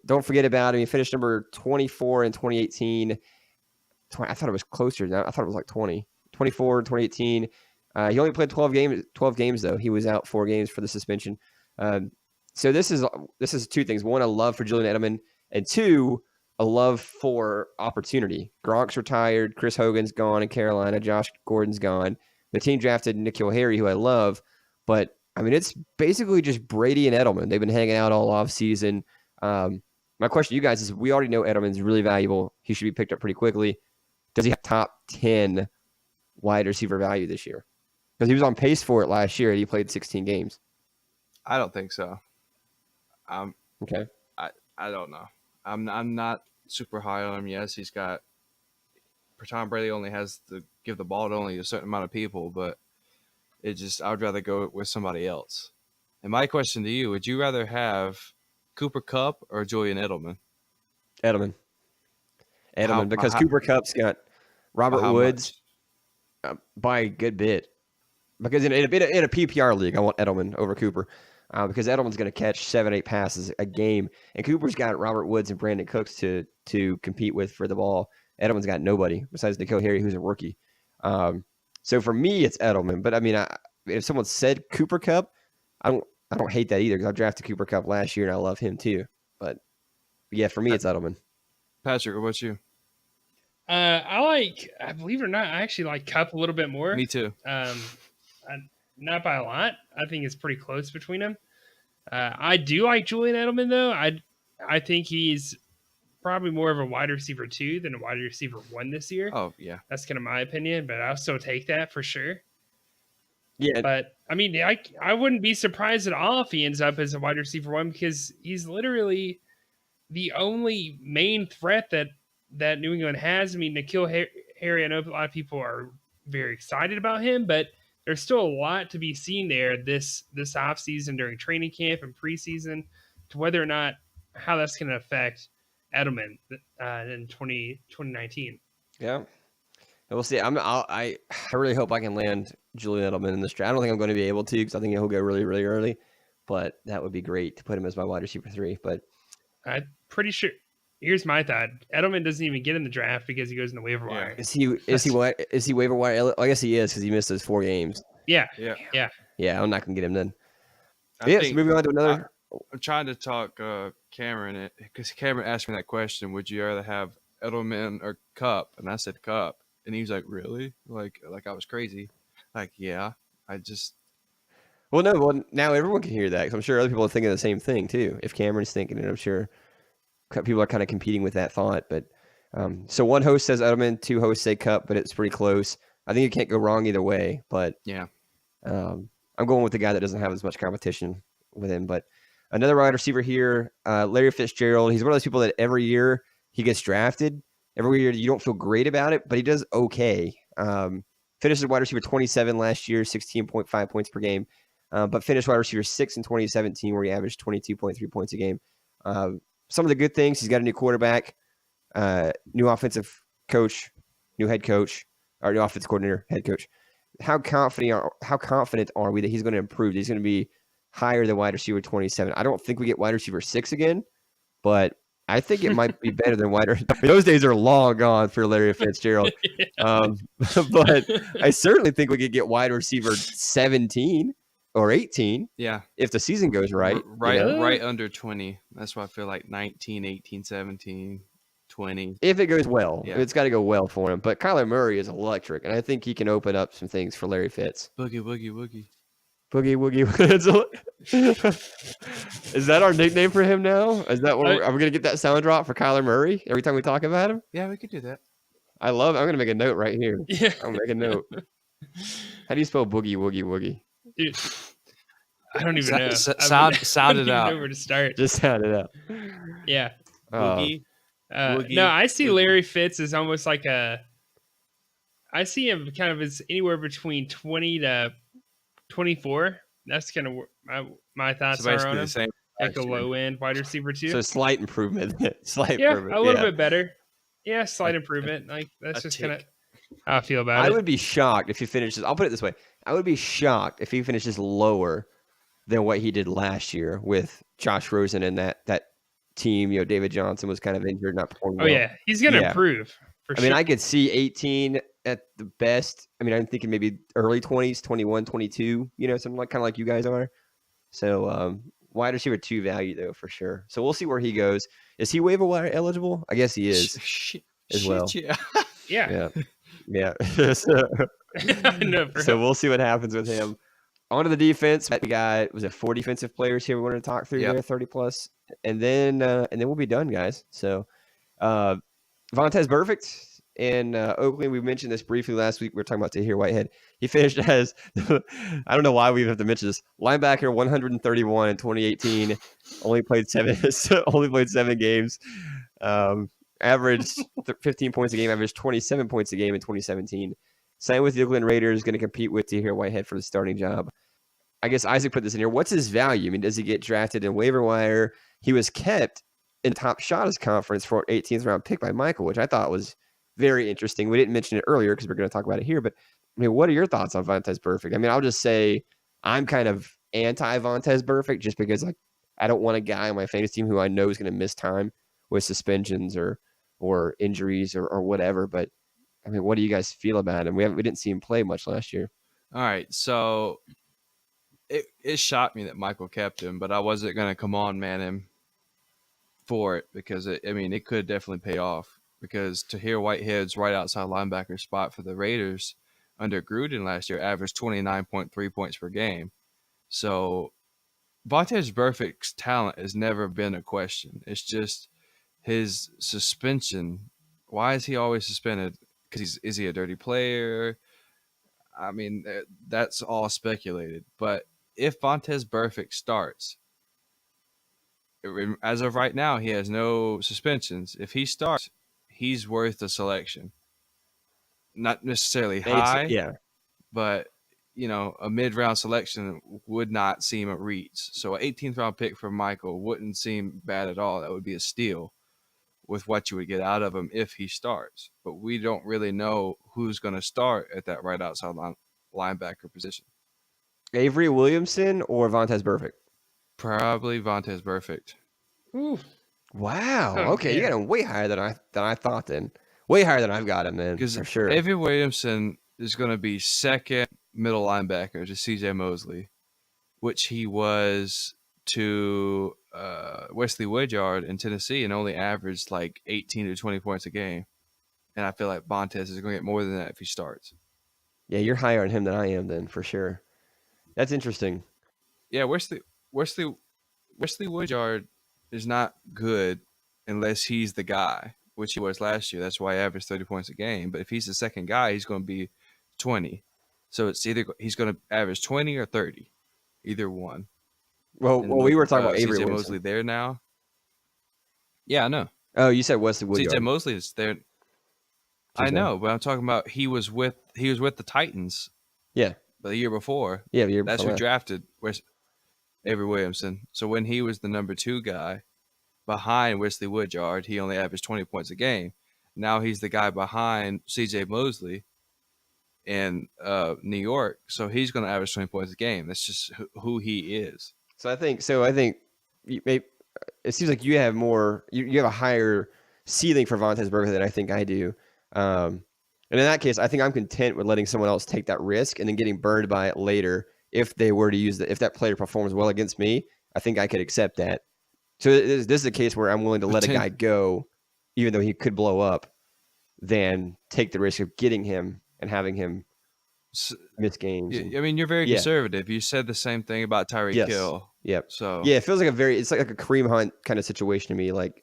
C: Don't forget about him. He finished number 24 in 2018. I thought it was closer. I thought it was like 20. 24 in 2018. He only played 12 games though. He was out 4 games for the suspension. So this is two things. One, a love for Julian Edelman, and two, a love for opportunity. Gronk's retired. Chris Hogan's gone in Carolina. Josh Gordon's gone. The team drafted N'Keal Harry, who I love, but I mean, it's basically just Brady and Edelman. They've been hanging out all off season. My question to you guys is, we already know Edelman's really valuable. He should be picked up pretty quickly. Does he have top 10 wide receiver value this year? Because he was on pace for it last year and he played 16 games.
B: I don't think so.
C: Okay.
B: I don't know. I'm not super high on him. Yes, he's got Tom Brady only has to give the ball to only a certain amount of people, but I would rather go with somebody else. And my question to you, would you rather have Cooper Kupp or Julian Edelman?
C: Edelman, because Cooper Kupp's got Robert Woods by a good bit. Because in a PPR league, I want Edelman over Cooper because Edelman's going to catch 7-8 passes a game, and Cooper's got Robert Woods and Brandon Cooks to compete with for the ball. Edelman's got nobody besides N'Keal Harry, who's a rookie. So for me, it's Edelman. But I mean, if someone said Cooper Kupp, I don't hate that either because I drafted Cooper Kupp last year and I love him too. But yeah, for me, it's Edelman.
B: Patrick, what about you?
A: I believe it or not, I actually like Kupp a little bit more.
B: Me too.
A: Not by a lot. I think it's pretty close between them. I do like Julian Edelman though. I think he's probably more of a wide receiver 2 than a wide receiver 1 this year.
B: Oh yeah,
A: that's kind of my opinion, but I'll still take that for sure.
C: Yeah,
A: but I mean, I wouldn't be surprised at all if he ends up as a wide receiver 1 because he's literally the only main threat that New England has. I mean, N'Keal Harry, I know a lot of people are very excited about him, but there's still a lot to be seen there this offseason during training camp and preseason to whether or not how that's going to affect Edelman in 2019.
C: Yeah. We'll see. I really hope I can land Julian Edelman in this draft. I don't think I'm going to be able to because I think he'll go really, really early, but that would be great to put him as my wide receiver 3. But
A: I'm pretty sure. Here's my thought: Edelman doesn't even get in the draft because he goes in the waiver
B: Yeah.
A: wire.
C: Is he waiver wire? I guess he is because he missed those 4 games.
A: Yeah,
B: Yeah.
A: yeah.
C: Yeah, I'm not gonna get him then.
B: I
C: Yeah, so
B: think
C: moving on to another.
B: I'm trying to talk Cameron because Cameron asked me that question. Would you rather have Edelman or Cup? And I said Cup, and he was like, "Really?" Like I was crazy. Like, yeah. I just
C: Well, no, well now everyone can hear that 'cause I'm sure other people are thinking the same thing too. If Cameron's thinking it, I'm sure people are kind of competing with that thought. But so one host says Edelman, 2 hosts say Cup, but it's pretty close. I think you can't go wrong either way. But
B: yeah.
C: I'm going with the guy that doesn't have as much competition with him. But another wide receiver here, Larry Fitzgerald. He's one of those people that every year he gets drafted. Every year you don't feel great about it, but he does okay. Finished as wide receiver 27 last year, 16.5 points per game. But finished wide receiver 6 in 2017, where he averaged 22.3 points a game. Some of the good things, he's got a new quarterback, new offensive coach, new head coach, or new offensive coordinator, head coach. How confident are we that he's going to improve? He's going to be higher than wide receiver 27. I don't think we get wide receiver 6 again, but I think it might be better than wide receiver. Those days are long gone for Larry Fitzgerald. But I certainly think we could get wide receiver 17 or 18
B: Yeah.
C: if the season goes right.
B: Right under 20. That's why I feel like 19, 18, 17, 20.
C: If it goes well.
B: Yeah.
C: It's got to go well for him. But Kyler Murray is electric, and I think he can open up some things for Larry Fitz.
B: Boogie, woogie, woogie.
C: Boogie Woogie. Is that our nickname for him now? Is that what are we gonna get that sound drop for Kyler Murray every time we talk about him?
B: Yeah, we could do that.
C: I love it. I'm gonna make a note right here.
A: Yeah.
C: I'm gonna make a note. How do you spell Boogie Woogie Woogie?
A: Dude, I don't even know.
B: Sound it
A: I
B: out.
A: don't even know where to start.
C: Just sound it out.
A: Yeah.
B: Boogie. Woogie,
A: No, I see
B: Woogie.
A: Larry Fitz as almost like I see him kind of as anywhere between 20 to 24. That's kind of where my thoughts
B: So
A: are
B: basically
A: on
B: the
A: him.
B: same.
A: Like a low end wide receiver too.
C: So slight improvement. Slight
A: Yeah,
C: improvement.
A: a little bit better. Yeah, slight improvement. Like that's
B: a
A: just kind of
B: tick.
A: how I feel about
C: I
A: it.
C: would be shocked if he finishes. I'll put it this way. I would be shocked if he finishes lower than what he did last year with Josh Rosen and that team. You know, David Johnson was kind of injured, not performing well.
A: Yeah, he's gonna
C: Yeah.
A: improve for
C: I
A: sure.
C: mean, I could see 18 at the best. I mean, I'm thinking maybe early 20s, 21, 22, you know, something like kind of like you guys are. So wide receiver 2 value, though, for sure. So we'll see where he goes. Is he waiver wire eligible? I guess he is as well.
B: Yeah.
A: Yeah.
C: Yeah. so
A: No, for
C: so
A: him.
C: we'll see what happens with him. On to the defense. We got, was it 4 defensive players here we wanted to talk through
B: Yep.
C: there, 30 plus. And then we'll be done, guys. So Vontez Burfict in Oakland. We mentioned this briefly last week. We were talking about Tahir Whitehead. He finished as, I don't know why we even have to mention this, linebacker 131 in 2018. Only played 7 games. Averaged 15 points a game, averaged 27 points a game in 2017. Signed with the Oakland Raiders, going to compete with Tahir Whitehead for the starting job. I guess Isaac put this in here. What's his value? I mean, does he get drafted in waiver wire? He was kept in top Shottas conference for 18th round pick by Michael, which I thought was very interesting. We didn't mention it earlier because we're going to talk about it here, but I mean, what are your thoughts on Vontez Burfict? I mean, I'll just say I'm kind of anti Vontez Burfict just because like I don't want a guy on my fantasy team who I know is going to miss time with suspensions or injuries or whatever. But I mean, what do you guys feel about him? We didn't see him play much last year.
B: All right, so it shocked me that Michael kept him, but I wasn't going to come on man him for it because it could definitely pay off because Tahir Whitehead's right outside linebacker spot for the Raiders under Gruden last year averaged 29.3 points per game. So Vontez Burfict's talent has never been a question. It's just his suspension. Why is he always suspended? Because is he a dirty player? I mean, that's all speculated. But if Vontez Burfict starts, as of right now, he has no suspensions. If he starts, he's worth a selection. Not necessarily high,
C: Yeah.
B: but a mid-round selection would not seem a reach. So an 18th round pick for Michael wouldn't seem bad at all. That would be a steal with what you would get out of him if he starts. But we don't really know who's going to start at that right outside linebacker position.
C: Avery Williamson or Vontez Burfict?
B: Probably Vontez Burfict.
A: Ooh.
C: Wow.
A: Oh,
C: Okay, you
A: man.
C: got him way higher than I thought. Then way higher than I've got him. Then
B: Because
C: for sure.
B: Avery Williamson is going to be second middle linebacker to CJ Mosley, which he was to Wesley Woodyard in Tennessee and only averaged like 18 to 20 points a game. And I feel like Bontes is going to get more than that if he starts.
C: Yeah, you're higher on him than I am. Then for sure. That's interesting.
B: Yeah, Wesley Woodyard is not good unless he's the guy, which he was last year. That's why he averaged 30 points a game. But if he's the second guy, he's going to be 20. So it's either he's going to average 20 or 30, either one.
C: Well,
B: And
C: we
B: with
C: were talking about Avery
B: CJ
C: Williamson.
B: Mosley there now. Yeah, I know.
C: Oh, you said Wesley Woodyard.
B: CJ Mosley is there. I know, but I'm talking about he was with the Titans.
C: Yeah.
B: The year before.
C: Yeah, the year
B: That's
C: before
B: who
C: that.
B: drafted Avery Williamson. So when he was the number 2 guy behind Wesley Woodyard, he only averaged 20 points a game. Now he's the guy behind CJ Mosley in New York, so he's going to average 20 points a game. That's just who he is.
C: So I think it seems like you have more. You have a higher ceiling for Vontaze Burfict than I think I do. And in that case, I think I'm content with letting someone else take that risk and then getting burned by it later. If they were to use if that player performs well against me, I think I could accept that. So this is a case where I'm willing to let a guy go, even though he could blow up, than take the risk of getting him and having him miss games.
B: I mean, you're very conservative. You said the same thing about Tyreek Hill.
C: Yep.
B: So
C: yeah, it feels like it's like a Kareem Hunt kind of situation to me. Like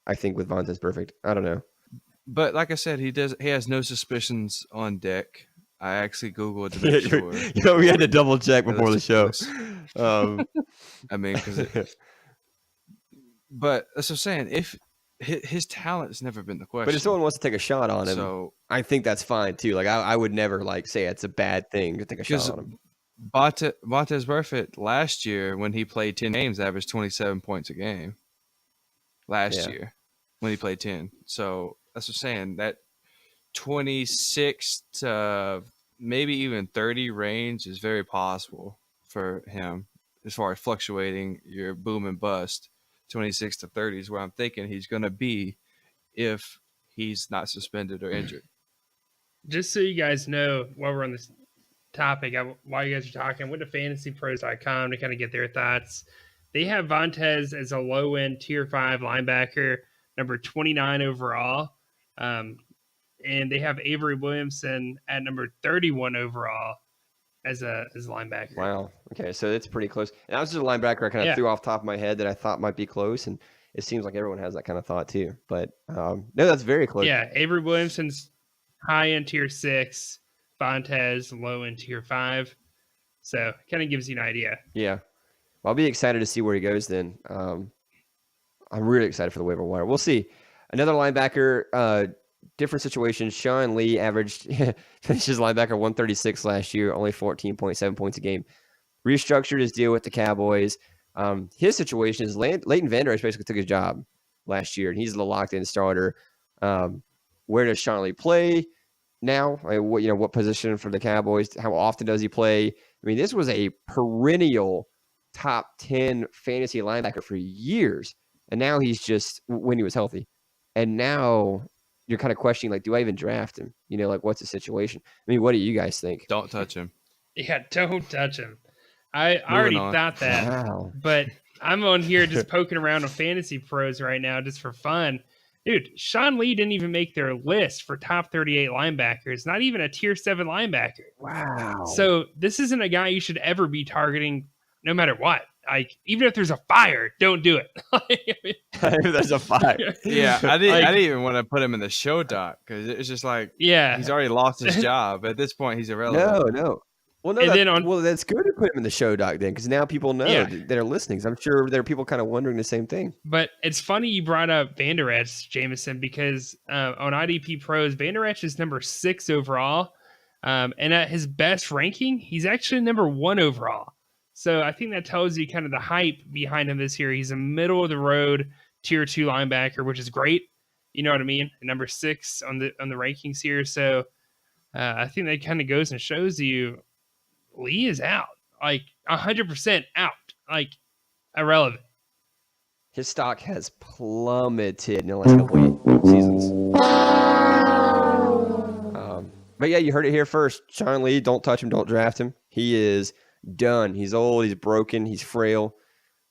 C: I think with Vontaze Burfict, I don't know.
B: But like I said, he has no suspicions on deck. I actually Googled to make sure.
C: We had to double check before the show.
B: I mean, but that's what I'm saying. If his talent has never been the question.
C: But if someone wants to take a shot on him,
B: so
C: I think that's fine too. Like I would never say it's a bad thing to take a shot on him.
B: Vontaze Burfict last year when he played 10 games averaged 27 points a game. Last year when he played 10. So that's what I'm saying. That 26 to maybe even 30 range is very possible for him as far as fluctuating your boom and bust. 26 to 30 is where I'm thinking he's going to be if he's not suspended or injured.
A: Just so you guys know, while we're on this topic, while you guys are talking, I went to fantasypros.com to kind of get their thoughts. They have Vontaze as a low-end Tier 5 linebacker, number 29 overall. And they have Avery Williamson at number 31 overall as a linebacker.
C: Wow. Okay, so it's pretty close. And that was just a linebacker I kind of threw off the top of my head that I thought might be close, and it seems like everyone has that kind of thought too. But no, that's very close.
A: Yeah, Avery Williamson's high in Tier 6, Vontaze low in Tier 5. So kind of gives you an idea.
C: Yeah. Well, I'll be excited to see where he goes then. I'm really excited for the waiver wire. We'll see. Another linebacker, different situation. Sean Lee finishes linebacker 136 last year, only 14.7 points a game. Restructured his deal with the Cowboys. His situation is Leighton Vander Esch basically took his job last year, and he's the locked-in starter. Where does Sean Lee play now? What position for the Cowboys? How often does he play? I mean, this was a perennial top 10 fantasy linebacker for years, and now he's just when he was healthy, and now you're kind of questioning, do I even draft him? What's the situation? I mean, what do you guys think?
B: Don't touch him.
A: Yeah, don't touch him. I already thought that, but I'm on here just poking around on Fantasy Pros right now just for fun. Dude, Sean Lee didn't even make their list for top 38 linebackers, not even a Tier 7 linebacker.
C: Wow.
A: So this isn't a guy you should ever be targeting no matter what. Even if there's a fire, don't do it.
C: If there's a fire.
B: Yeah, I didn't even want to put him in the show doc because it's just he's already lost his job. At this point, he's irrelevant.
C: No. Well, no, that's good to put him in the show doc then, because now people know that are listening. I'm sure there are people kind of wondering the same thing.
A: But it's funny you brought up Vander Esch, Jameson, because on IDP Pros, Vander Esch is number 6 overall. And at his best ranking, he's actually number 1 overall. So I think that tells you kind of the hype behind him this year. He's a middle of the road Tier 2 linebacker, which is great. You know what I mean? Number 6 on the rankings here. So I think that kind of goes and shows you Lee is out, 100% out, irrelevant.
C: his stock has plummeted in the last couple of seasons. But yeah, you heard it here first. Sean Lee, don't touch him, don't draft him. He is done. He's old, he's broken, he's frail.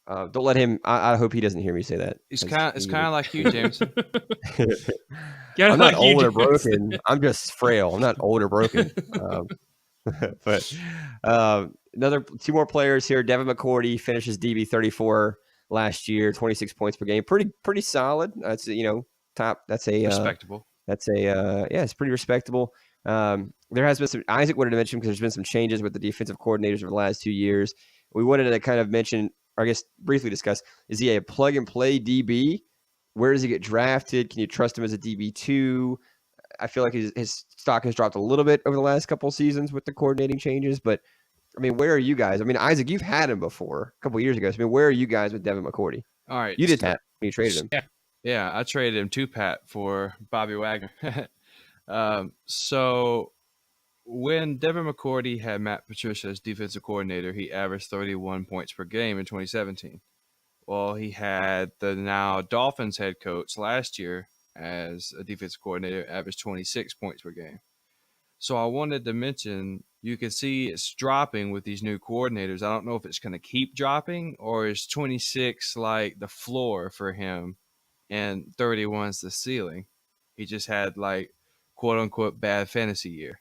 C: Don't let him. I hope he doesn't hear me say that.
B: It's kind of like you, Jameson.
C: I'm not old or broken. I'm just frail. I'm not old or broken. But another 2 more players here. Devin McCourty finishes DB 34 last year, 26 points per game. Pretty solid. That's top. That's a
B: respectable.
C: It's pretty respectable. There has been some. Isaac wanted to mention because there's been some changes with the defensive coordinators over the last 2 years. We wanted to kind of mention, or I guess briefly discuss, is he a plug and play DB? Where does he get drafted? Can you trust him as a DB2? I feel like his stock has dropped a little bit over the last couple of seasons with the coordinating changes. But, I mean, where are you guys? I mean, Isaac, you've had him before a couple of years ago. So, I mean, where are you guys with Devin McCourty?
B: All right.
C: You did that when you traded him.
B: Yeah, I traded him to Pat for Bobby Wagner. So when Devin McCourty had Matt Patricia as defensive coordinator, he averaged 31 points per game in 2017. Well, he had the now Dolphins head coach last year as a defensive coordinator, averaged 26 points per game. So I wanted to mention, you can see it's dropping with these new coordinators. I don't know if it's going to keep dropping, or is 26 like the floor for him and 31's the ceiling. He just had like quote unquote bad fantasy year.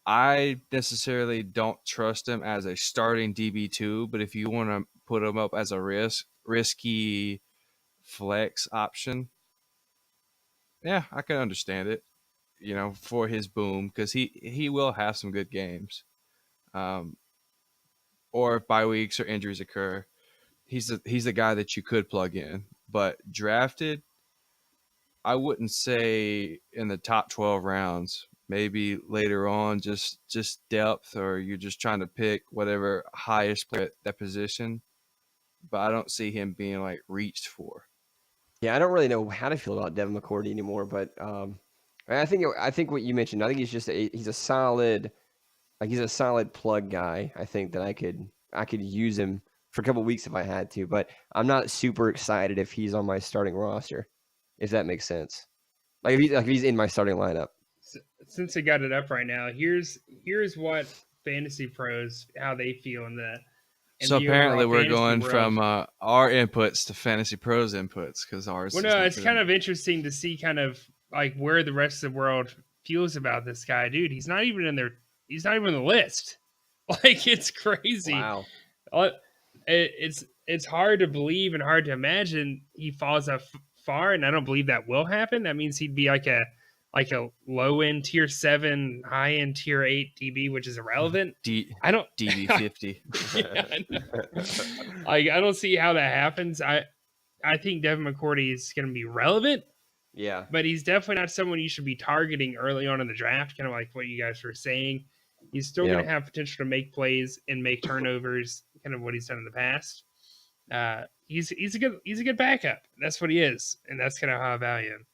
B: I necessarily don't trust him as a starting DB2, but if you want to put him up as a risky flex option, yeah, I can understand it, for his boom, because he will have some good games. Or if bye weeks or injuries occur, he's the guy that you could plug in. But drafted, I wouldn't say in the top 12 rounds. Maybe later on, just depth, or you're just trying to pick whatever highest player at that position. But I don't see him being like reached for.
C: Yeah, I don't really know how to feel about Devin McCourty anymore, but I think what you mentioned, I think he's just he's a solid plug guy. I think that I could use him for a couple of weeks if I had to, but I'm not super excited if he's on my starting roster, if that makes sense. Like if he's in my starting lineup.
A: Since I got it up right now, here's what Fantasy Pros, how they feel in the.
B: So apparently we're going from our inputs to Fantasy Pros inputs, because ours.
A: Well, no, it's kind of interesting to see kind of like where the rest of the world feels about this guy, dude. He's not even in there. He's not even on the list. Like, it's crazy.
C: Wow.
A: It's hard to believe and hard to imagine he falls up far, and I don't believe that will happen. That means he'd be like a low end tier 7, high end tier 8 DB, which is irrelevant. I don't
B: DB 50.
A: I don't see how that happens. I think Devin McCourty is going to be relevant.
C: Yeah,
A: but he's definitely not someone you should be targeting early on in the draft. Kind of like what you guys were saying. He's still going to have potential to make plays and make turnovers. Kind of what he's done in the past. He's a good backup. That's what he is, and that's kind of how I value him.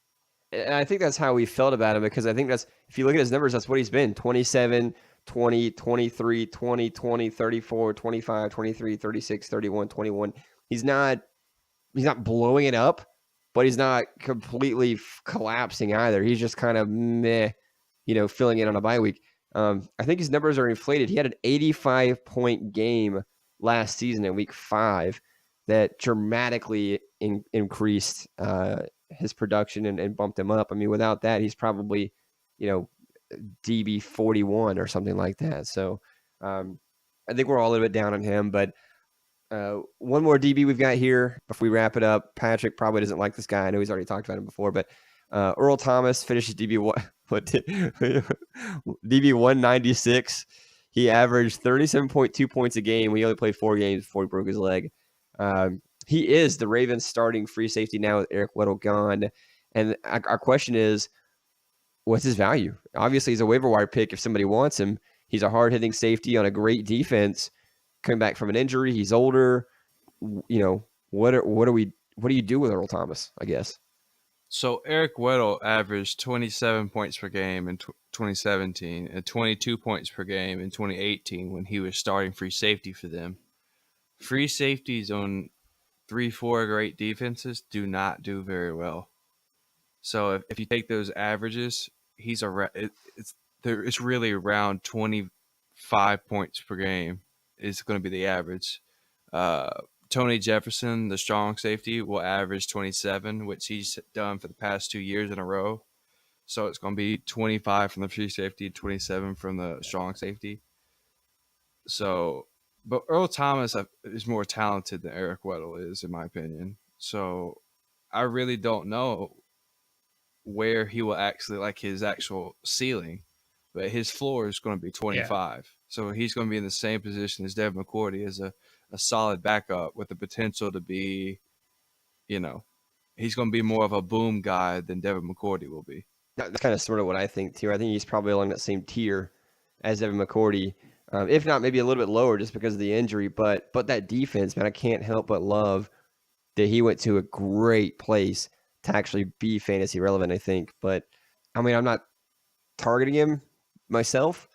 C: And I think that's how we felt about him, because I think that's, if you look at his numbers, that's what he's been. 27, 20, 23, 20, 20, 34, 25, 23, 36, 31, 21. He's not blowing it up, but he's not completely collapsing either. He's just kind of meh, filling in on a bye week. I think his numbers are inflated. He had an 85-point game last season in week 5 that dramatically increased his production and bumped him up. I mean, without that, he's probably, DB 41 or something like that. So I think we're all a little bit down on him. But one more DB we've got here before we wrap it up. Patrick probably doesn't like this guy. I know he's already talked about him before, but Earl Thomas finishes DB DB 196. He averaged 37.2 points a game. He only played 4 games before he broke his leg. He is the Ravens starting free safety now with Eric Weddle gone. And our question is, what's his value? Obviously, he's a waiver wire pick if somebody wants him. He's a hard-hitting safety on a great defense. Coming back from an injury, he's older. What do you do with Earl Thomas, I guess?
B: So Eric Weddle averaged 27 points per game in 2017 and 22 points per game in 2018 when he was starting free safety for them. Free safeties on 3-4 great defenses do not do very well. So if you take those averages, he's it's really around 25 points per game is going to be the average. Tony Jefferson, the strong safety, will average 27, which he's done for the past 2 years in a row. So it's going to be 25 from the free safety, 27 from the strong safety. So, but Earl Thomas is more talented than Eric Weddle is, in my opinion. So I really don't know where he will actually, like, his actual ceiling, but his floor is going to be 25. Yeah. So he's going to be in the same position as Devin McCourty as a solid backup with the potential to be, he's going to be more of a boom guy than Devin McCourty will be.
C: That's kind of sort of what I think too. I think he's probably along that same tier as Devin McCourty, if not maybe a little bit lower just because of the injury. But that defense, man, I can't help but love that he went to a great place to actually be fantasy relevant, I think. But, I mean, I'm not targeting him myself,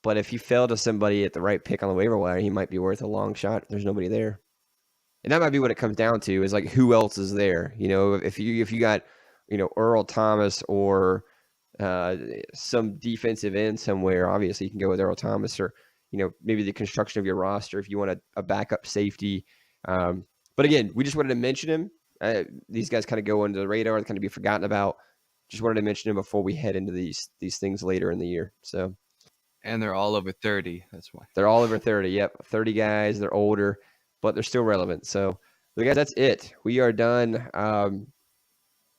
C: but if he fell to somebody at the right pick on the waiver wire, he might be worth a long shot. There's nobody there. And that might be what it comes down to is, like, who else is there? If you got, Earl Thomas or some defensive end somewhere, obviously you can go with Earl Thomas or, maybe the construction of your roster if you want a backup safety. But again, we just wanted to mention him. These guys kind of go under the radar and kind of be forgotten about. Just wanted to mention him before we head into these things later in the year. So,
B: and they're all over 30. That's why
C: they're all over 30. Yep, 30 guys. They're older, but they're still relevant. So, guys, that's it. We are done.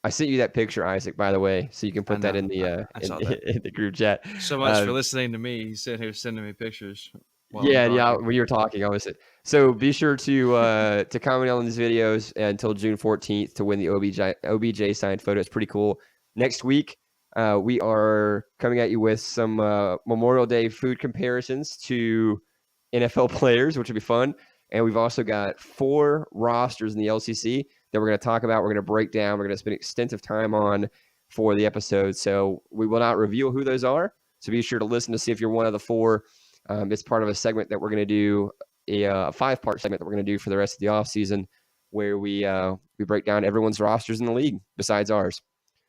C: I sent you that picture, Isaac, by the way, so you can put that in the in the group chat.
B: So much for listening to me. He's sitting here sending me pictures.
C: When you were talking, obviously. So be sure to comment on these videos until June 14th to win the OBJ signed photo. It's pretty cool. Next week, we are coming at you with some Memorial Day food comparisons to NFL players, which will be fun. And we've also got 4 rosters in the LCC that we're going to talk about. We're going to break down. We're going to spend extensive time on for the episode. So we will not reveal who those are. So be sure to listen to see if you're one of the 4. It's part of a segment that we're going to do, a 5-part segment that we're going to do for the rest of the offseason, where we break down everyone's rosters in the league besides ours.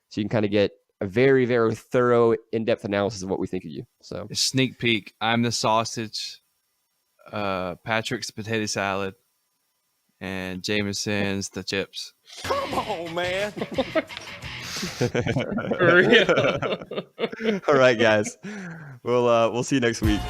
C: So you can kind of get a very, very thorough, in-depth analysis of what we think of you. So
B: a sneak peek. I'm the sausage. Patrick's the potato salad. And Jameson's the chips.
D: Come on, man.
C: All right, guys. We'll see you next week.